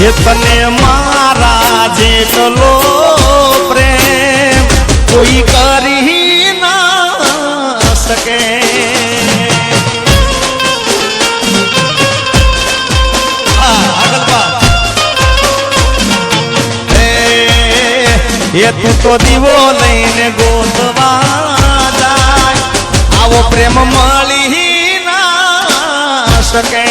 હે તને મારા જેટલો પ્રેમ કોઈ કરી ના શકે એ તું તો દીવો લઈને ગોતવા જાય આવો પ્રેમ મળી ના શકે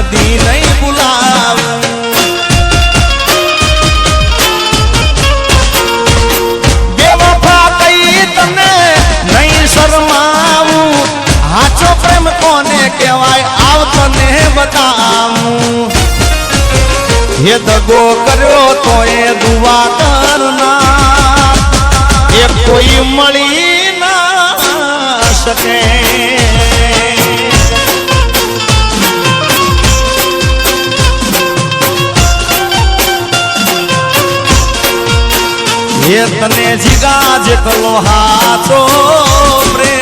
કદી નહીં ભૂલાવું બેવફા કઈ તને નહીં શરમાવું હાચો પ્રેમ કોને કહેવાય આવ તને બતાવું હે દગો કર્યો તો એ દુઆ કરના એ કોઈ મળી ના શકે એ તને જીગા જેટલો હાચો પ્રેમ